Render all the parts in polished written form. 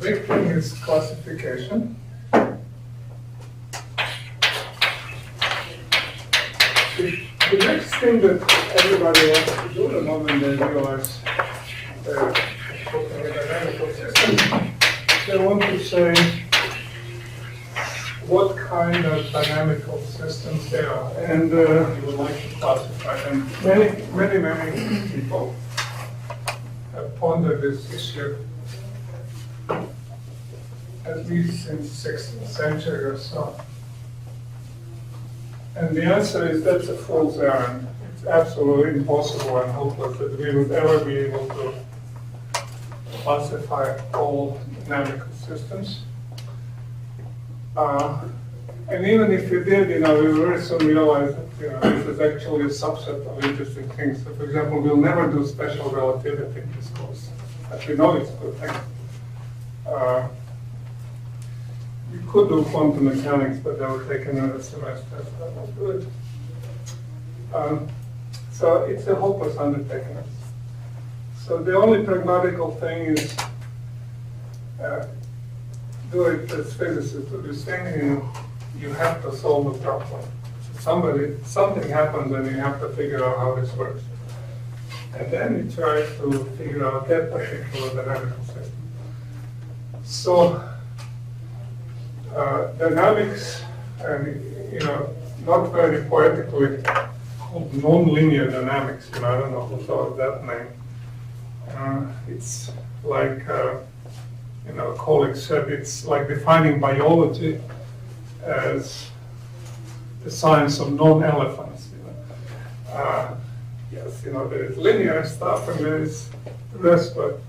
big thing is classification. The next thing that everybody wants to do the moment they realize they're looking at dynamical systems, they want to say what kind of dynamical systems they are, and you would like to classify them. Many people have pondered this issue, at least since 16th century or so. And the answer is that's a fool's errand. It's absolutely impossible and hopeless that we would ever be able to classify all dynamical systems. And even if you did, we very soon realize that this is actually a subset of interesting things. So, for example, we'll never do special relativity in this course. But we know it's a good thing. You could do quantum mechanics, but that would take another semester. So that won't do it. So it's a hopeless undertaking. So the only pragmatical thing is do it as physicists do this thing. You have to solve the problem. Something happens, and you have to figure out how this works. And then you try to figure out that particular dynamical system. So dynamics, not very poetically called non-linear dynamics. I don't know who thought of that name. It's like a colleague said, it's like defining biology as the science of non-elephants. Yes, there is linear stuff and there is the rest, but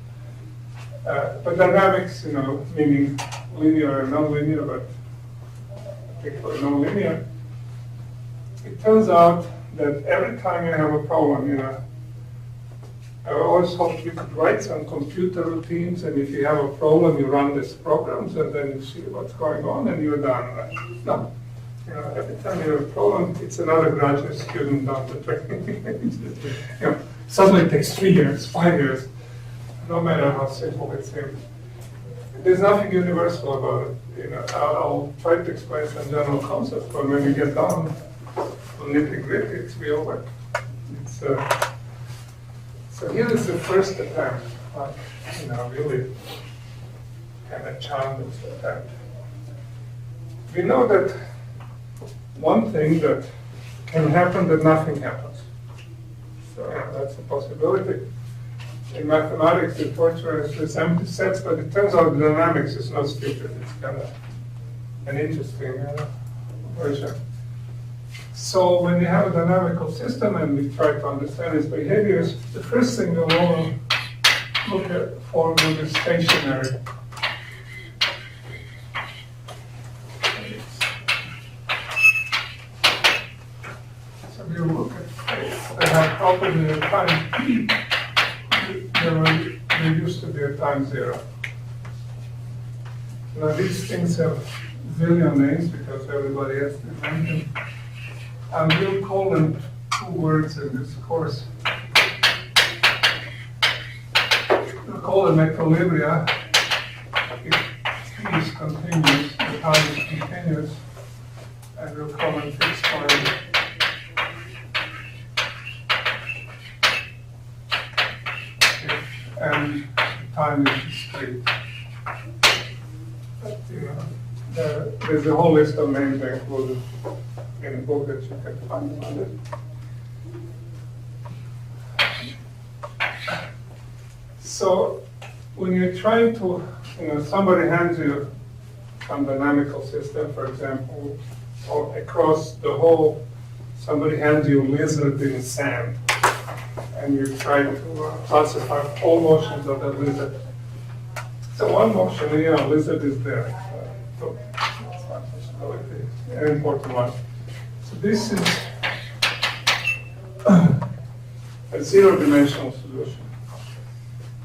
dynamics, meaning linear and non-linear, but particularly non-linear. It turns out that every time you have a problem, I always hoped you could write some computer routines, and if you have a problem, you run these programs, and then you see what's going on, and you're done. Right? No. Every time you have a problem, it's another graduate student down the train. Suddenly it takes 3 years, 5 years, no matter how simple it seems. There's nothing universal about it. I'll try to explain some general concepts, but when you get down to nitty-gritty, it's real work. So here is the first attempt, really kind of childish attempt. We know that one thing that can happen that nothing happens. So that's a possibility. In mathematics, the torture is this empty sets, but it turns out the dynamics is not stupid. It's kind of an interesting version. So when you have a dynamical system and we try to understand its behaviors, the first thing we want to look for will be stationary. So we look at states that have property at time t. There used to be a time 0. Now these things have zillion names because everybody has to name them. And we'll call them 2 words in this course. We'll call them equilibria. If t is continuous, the time is continuous, and we'll call them fixed point. And time is discrete. But, there's a whole list of names included in the book that you can find on it. So when you're trying to, somebody hands you some dynamical system, for example, or across the whole, somebody hands you a lizard in sand, and you try to classify all motions of that lizard. So one motion, lizard is there. So that's one possibility, an important one. So this is a zero-dimensional solution.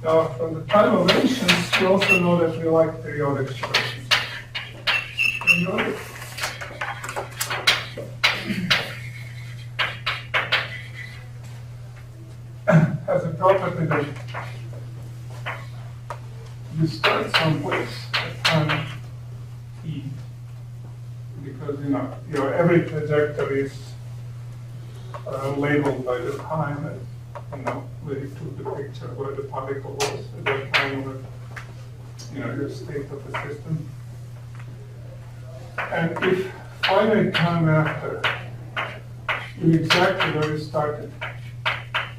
Now, from the time of ancients, we also know that we like periodic solutions. Periodic has a property that you you start someplace at time t, because your every trajectory is labeled by the time that where you took the picture where the particle was at that time of your state of the system. And if finite time after you're exactly where you started,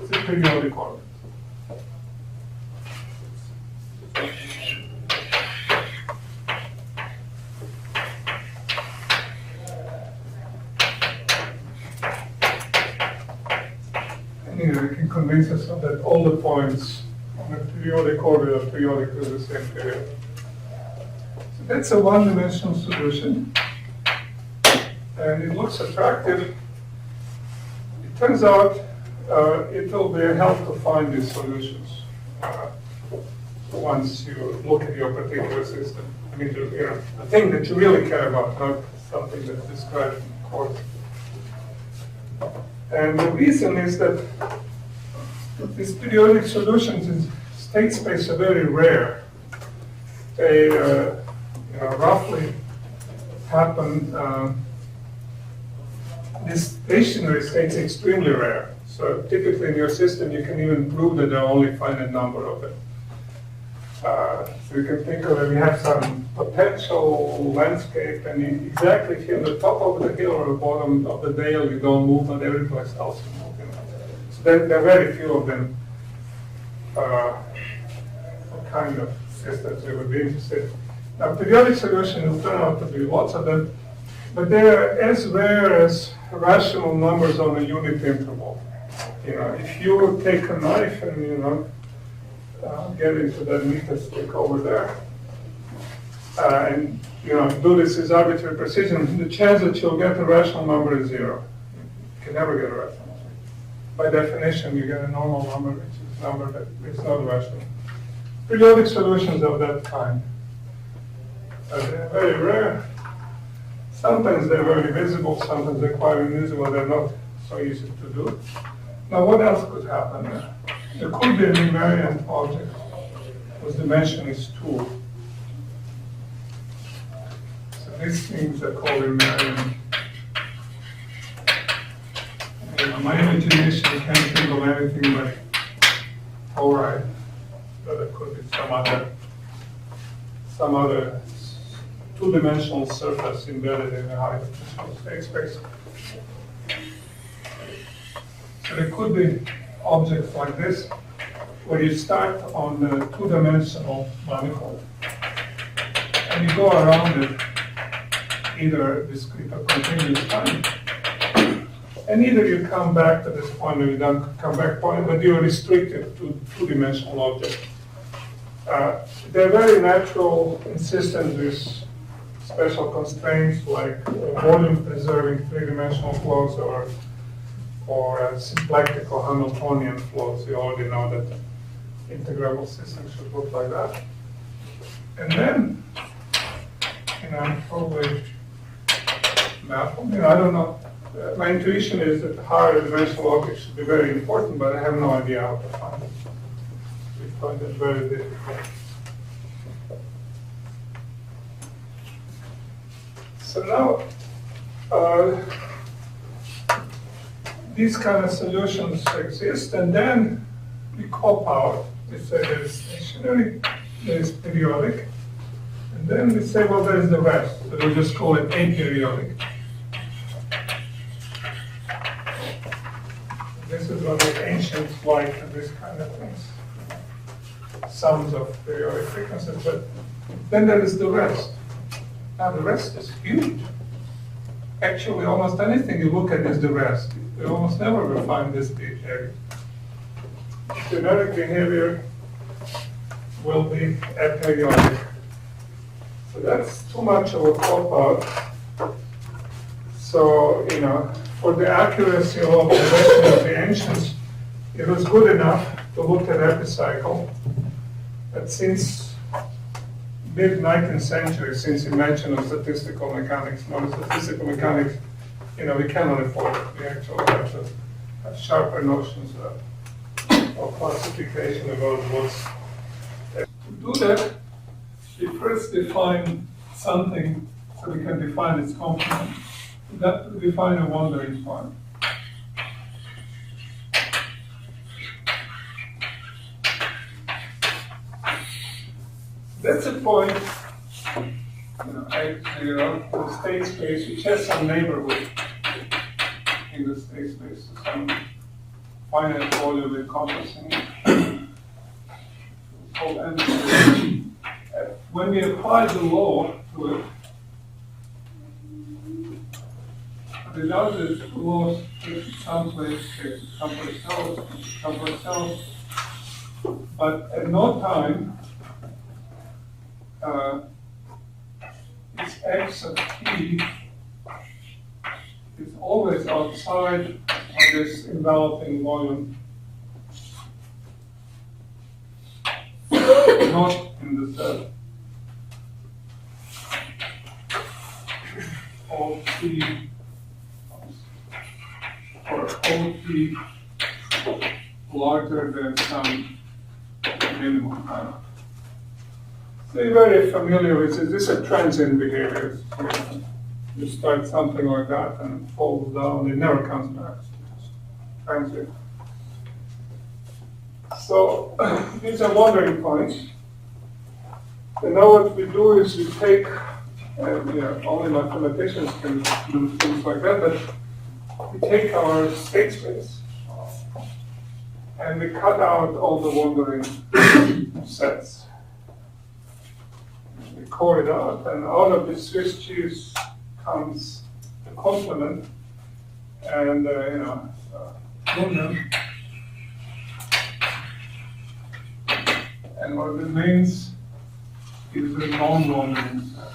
it's a periodic orbit. You can convince yourself that all the points on a periodic orbit are periodic to the same period. So that's a one-dimensional solution, and it looks attractive. It turns out it will be a help to find these solutions once you look at your particular system. I mean, the thing that you really care about, not something that's described in the course. And the reason is that these periodic solutions in state space are very rare. They roughly happen, this stationary state is extremely rare. So typically in your system you can even prove that there are only a finite number of it. So you can think of it, we have some potential landscape, and exactly if you're on the top of the hill or the bottom of the dale, you don't move, but every place else you move. So there are very few of them. What kind of systems you would be interested in. Now, periodic solutions will turn out to be lots of them, but they are as rare as rational numbers on a unit interval. If you take a knife and get into that meter stick over there, and do this with arbitrary precision, the chance that you'll get a rational number is 0. You can never get a rational number. By definition, you get a normal number, which is a number that is not rational. Periodic solutions of that kind, they're very rare. Sometimes they're very visible, sometimes they're quite invisible, they're not so easy to do. Now, what else could happen there? There could be an invariant object whose dimension is 2. So these things are called invariant. My imagination can't think of anything but chloride, but it could be some other two-dimensional surface embedded in a high-dimensional state space. So there could be objects like this, where you start on the two-dimensional manifold, and you go around it either discrete or continuous time. And either you come back to this point or you don't come back point, but you're restricted to two-dimensional objects. They're very natural and consistent with special constraints like volume-preserving three-dimensional flows or symplectical Hamiltonian flows. You already know that integrable systems should look like that. And then, probably I don't know. My intuition is that higher dimensional objects should be very important, but I have no idea how to find it. We find it very difficult. So now, these kind of solutions exist, and then we cop out. We say there is stationary, there is periodic, and then we say, well, there is the rest. So we just call it aperiodic. This is what the ancients liked, this kind of things. Sums of periodic frequencies, but then there is the rest. Now the rest is huge. Actually, almost anything you look at is the rest. You almost never will find this behavior. Generic behavior will be aperiodic. So that's too much of a cop-out. So, for the accuracy of observation of the ancients, it was good enough to look at epicycle. But since mid-19th century, since invention of statistical mechanics, modern statistical mechanics, we cannot afford it. We actually have to have sharper notions of classification about what's. To do that, we first define something so we can define its complement. That we define a wandering point. That's a point, X0 in the state space, which has some neighborhood in the state space, so some finite volume encompassing it. Called N. When we apply the law to it, the law takes someplace else, but at no time this x of t is always outside of this enveloping volume, not in the set of t or OT larger than some minimum. So you're very familiar with this. This is a transient behavior. You start something like that and it falls down, it never comes back. It's transient. So these are wandering points. And now what we do is we take, only mathematicians can do things like that, but we take our state space and we cut out all the wandering sets. We core it out, and out of the Swiss cheese comes the complement, and union. And what remains is a non-wandering set.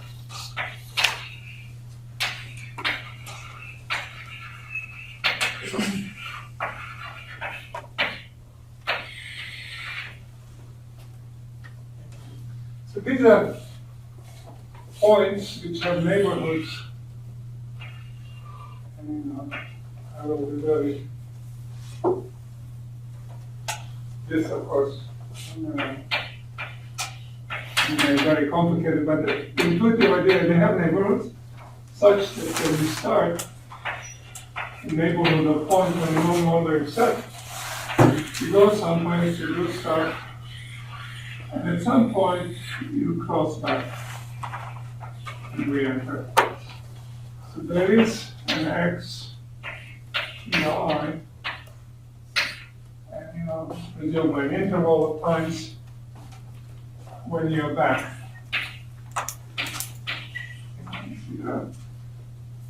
So these are points which have neighborhoods, and I will be very, this of course, very complicated, but the intuitive idea, they have neighborhoods such that when you start in neighborhood of point on a non-wandering set, you go someplace, you do start, and at some point you cross back and re-enter. So there is an X, I, and presume an interval of times when you're back.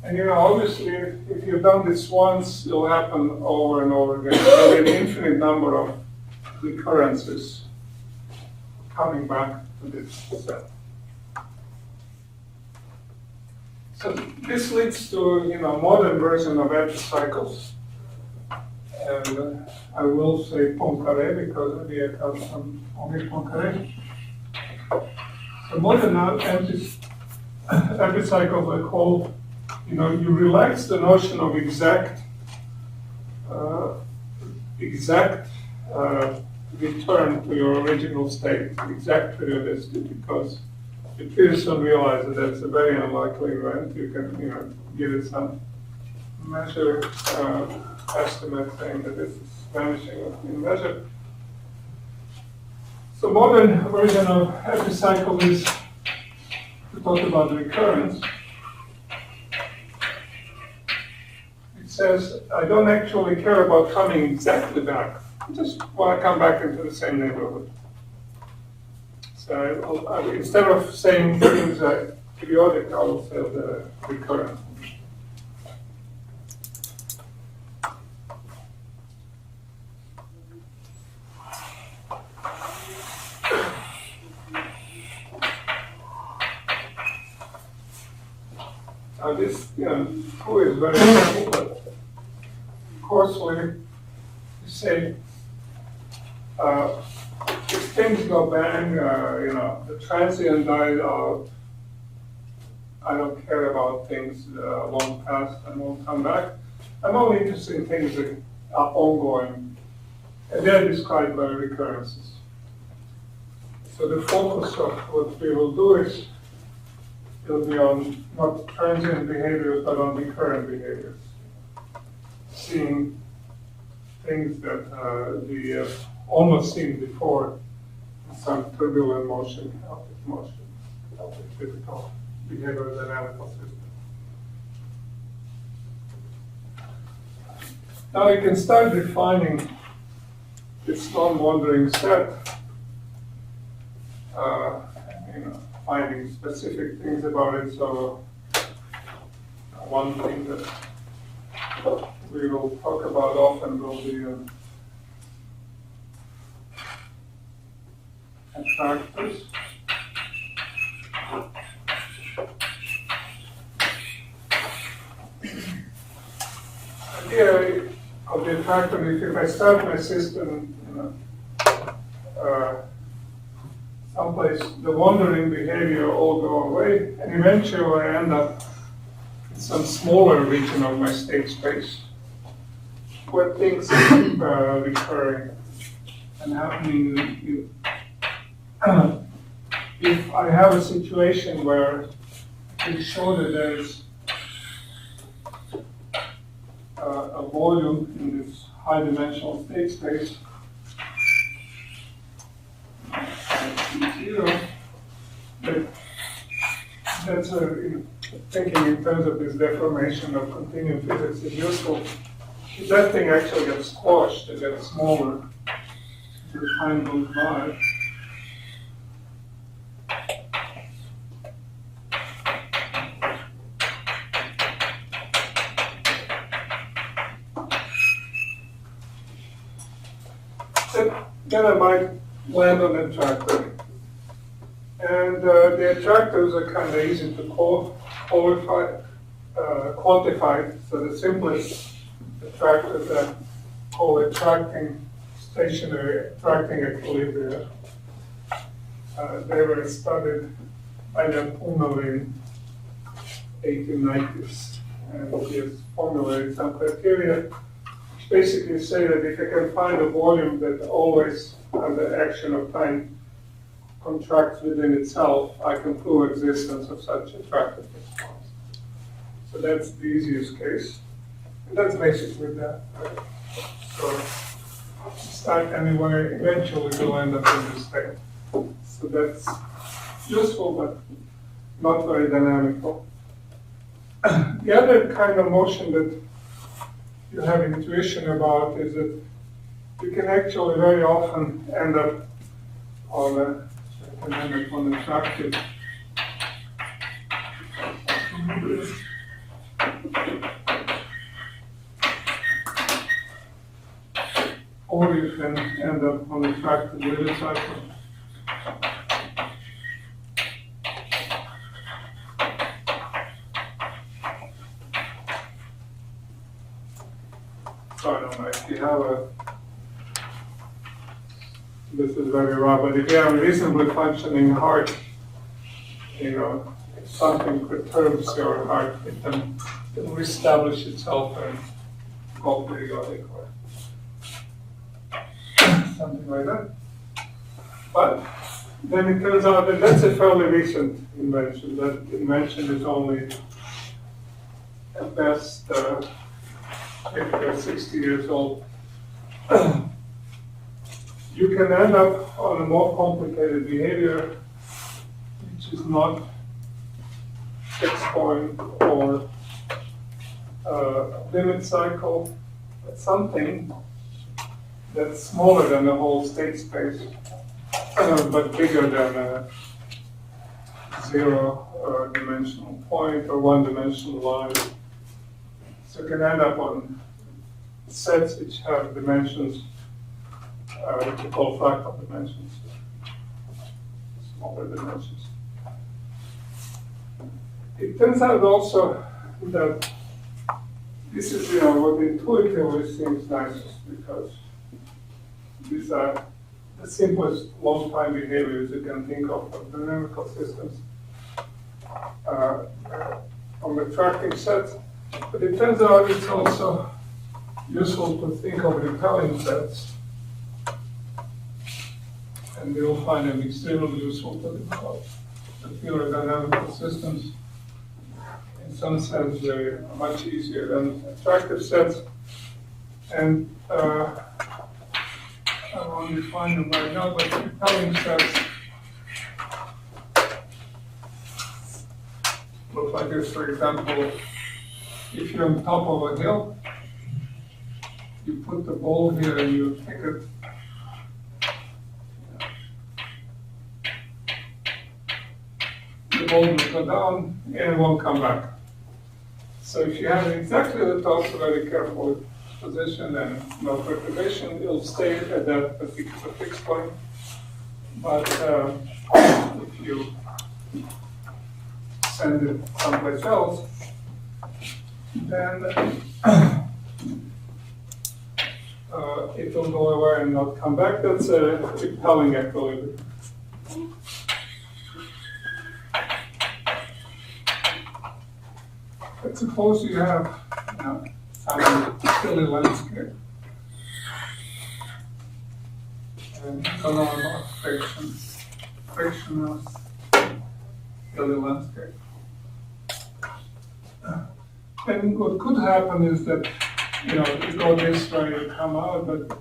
And obviously, if you've done this once, it'll happen over and over again. There'll be an infinite number of recurrences coming back to this set. So this leads to modern version of epicycles. And I will say Poincaré because maybe I come from Henri Poincaré. So modern epicycles are called, you relax the notion of exact return to your original state, exact periodicity, because you pretty soon realize that that's a very unlikely event. You can, give it some measure estimate saying that this is vanishing in measure. So modern version of epicycle is to talk about the recurrence. It says, I don't actually care about coming exactly back. I just want to come back into the same neighborhood. So instead of saying things periodic, I will say the recurrent. Now this, true is very simple, but of course we say if things go bang, the transient died out. I don't care about things long past and won't come back. I'm only interested in things that are ongoing, and they're described by recurrences. So the focus of what we will do is will be on not transient behaviors, but on recurrent behaviors. Seeing things that we have almost seen before, some turbulent motion, chaotic motion, chaotic typical behavioral dynamical system. Now you can start defining this non-wandering set, finding specific things about it. So one thing that we will talk about often will be attractors. Idea of the attractor is if I start my system, someplace, the wandering behavior all go away, and eventually I end up in some smaller region of my state space where things keep recurring and happening. If I have a situation where I can show that there's a volume in this high-dimensional state space, zero, that's thinking in terms of this deformation of continuum physics is useful. If that thing actually gets squashed, it gets smaller, the time goes by. Then I might land on an attractor. And the attractors are kind of easy to quantify. So the simplest attractors are called attracting stationary, attracting equilibria. They were studied by Puno in 1890s. And he has formulated some criteria which basically say that if I can find a volume that always, under action of time, contracts within itself, I can prove existence of such attractive response. So that's the easiest case. And that's basically that. Right? So start anywhere, eventually we'll end up in this state. So that's useful, but not very dynamical. The other kind of motion that you have intuition about is that you can actually very often end up on an attractive or you can end up on a attractive Lilith cycle. So I don't know if you have this is very raw, but if you have a reasonably functioning heart, if something perturbs your heart, it can reestablish itself and go periodic or something like that. But then it turns out that that's a fairly recent invention. That invention is only at best 50 or 60 years old. You can end up on a more complicated behavior, which is not fixed point or limit cycle, but something that's smaller than the whole state space, but bigger than a zero-dimensional point or one-dimensional line. So you can end up on sets which have dimensions which we call fractal dimensions, smaller dimensions. It turns out also that this is what intuitively seems nicest, because these are the simplest long-time behaviors you can think of dynamical systems on the tracking set. But it turns out it's also useful to think of repelling sets. and we will find them extremely useful to develop the pure dynamical systems. In some sense, they're much easier than attractive sets. And I won't define them right now, but repelling sets look like this. For example, if you're on top of a hill, you put the ball here and you kick it. The ball will go down and it won't come back. So if you have it exactly at the top, very careful position and no perturbation, it'll stay at that particular fixed point. But if you send it someplace else, then it will go away and not come back. That's a repelling equilibrium. But suppose you have some hilly landscape. And you don't know about frictionless hilly landscape. And what could happen is that, you go this way, you come out, but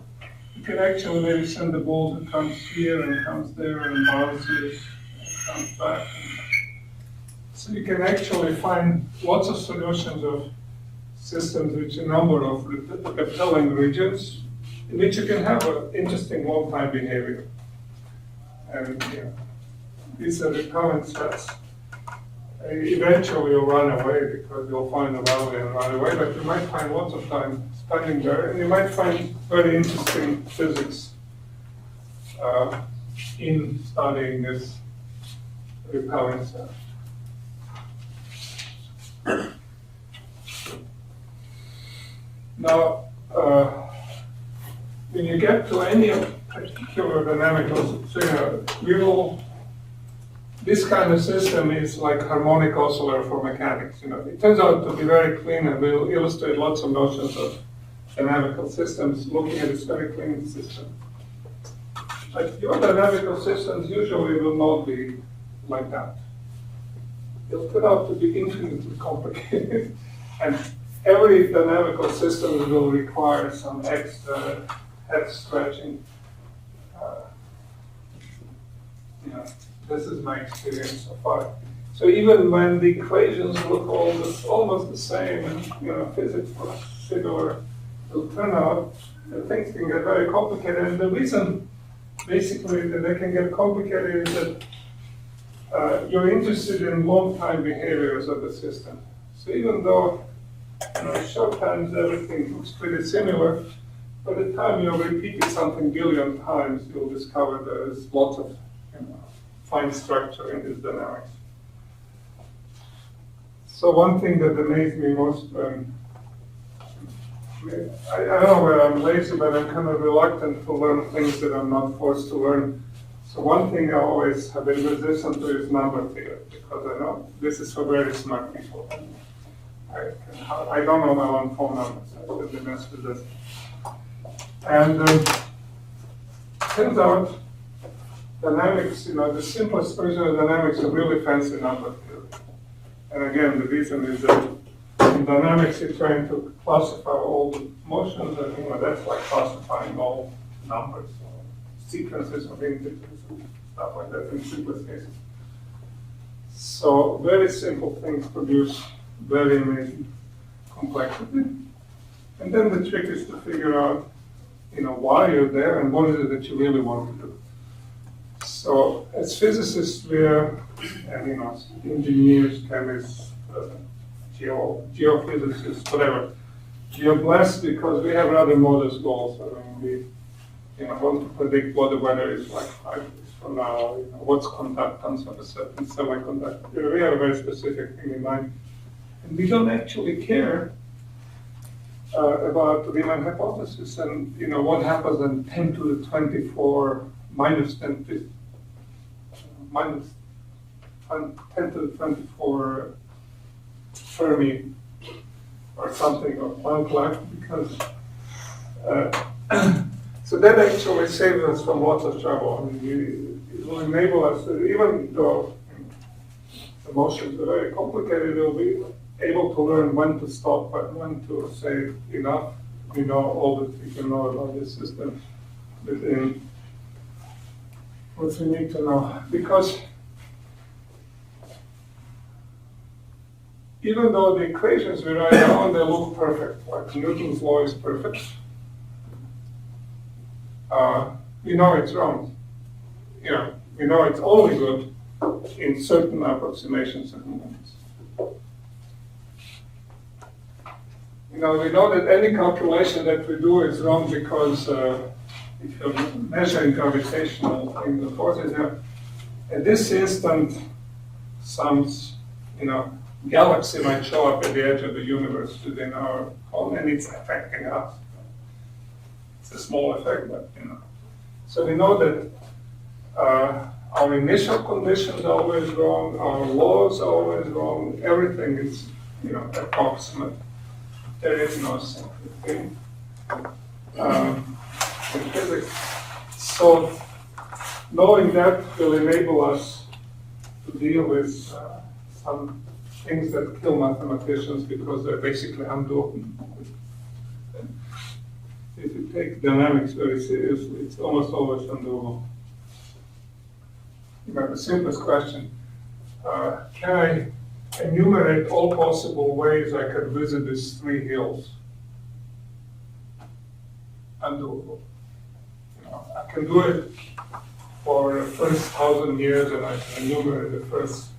you can actually maybe send the ball that comes here and comes there and bounces and comes back. So you can actually find lots of solutions of systems which a number of repelling regions in which you can have an interesting long-time behavior. And these are repelling sets. Eventually you'll run away because you'll find a valley and run away, but you might find lots of time spending there, and you might find very interesting physics in studying this repelling set. Now, when you get to any particular dynamical figure, this kind of system is like harmonic oscillator for mechanics. It turns out to be very clean, and we'll illustrate lots of notions of dynamical systems looking at this very clean system. But your dynamical systems usually will not be like that. They'll turn out to be infinitely complicated, and every dynamical system will require some extra head stretching. This is my experience so far. So even when the equations look almost the same, and physics was similar, it'll turn out that things can get very complicated. And the reason, basically, that they can get complicated is that you're interested in long-time behaviors of the system. So even though short times everything looks pretty similar, by the time you've repeated something billion times, you'll discover there's lots of fine structure in this dynamics. So one thing that amazed me most, I don't know whether I'm lazy, but I'm kind of reluctant to learn things that I'm not forced to learn. So one thing I always have been resistant to is number theory, because I know this is for very smart people. I don't know my own phone numbers, I shouldn't mess with this. And turns out, dynamics, the simplest version of dynamics is really fancy number theory. And again, the reason is that in dynamics you're trying to classify all the motions, and that's like classifying all numbers, sequences of integers, and stuff like that in simplest cases. So very simple things produce very amazing complexity. And then the trick is to figure out, why you're there and what is it that you really want to do. So as physicists, we're, and engineers, chemists, geophysicists, whatever, we're blessed because we have rather modest goals. We want to predict what the weather is like 5 years from now, what's conductance of a certain semiconductor. We have a very specific thing in mind. And we don't actually care about the Riemann hypothesis and what happens in 10 to the 24 minus 10 to minus 10 to the 24 Fermi or something, or Planck life, because So that actually saves us from lots of trouble. I mean, it will enable us, even though emotions are very complicated, we'll be able to learn when to stop and when to say enough. We know all that we can know about this system within what we need to know. Because even though the equations we write down, they look perfect, like Newton's law is perfect, we know it's wrong. You know, we know it's only good in certain approximations and moments. You know, we know that any calculation that we do is wrong because if you're measuring gravitational things, the forces here, at this instant, some, galaxy might show up at the edge of the universe within our home, and it's affecting us. It's a small effect, but So we know that our initial conditions are always wrong, our laws are always wrong, everything is, approximate. There is no simple thing in physics. So knowing that will enable us to deal with some things that kill mathematicians because they're basically undoable. If you take dynamics very seriously, it's almost always undoable. The simplest question, can I enumerate all possible ways I could visit these 3 hills? Undoable. I can do it for the first 1,000 years, and I can enumerate the first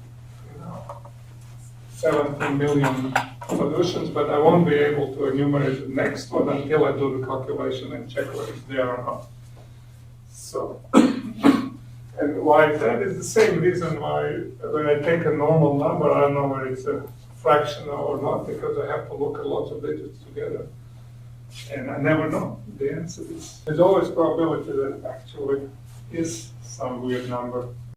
17 million solutions, but I won't be able to enumerate the next one until I do the calculation and check whether it's there or not. So, and why that is the same reason why when I take a normal number, I don't know whether it's a fraction or not, because I have to look at lots of digits together. And I never know the answer is. There's always probability that actually is some weird number.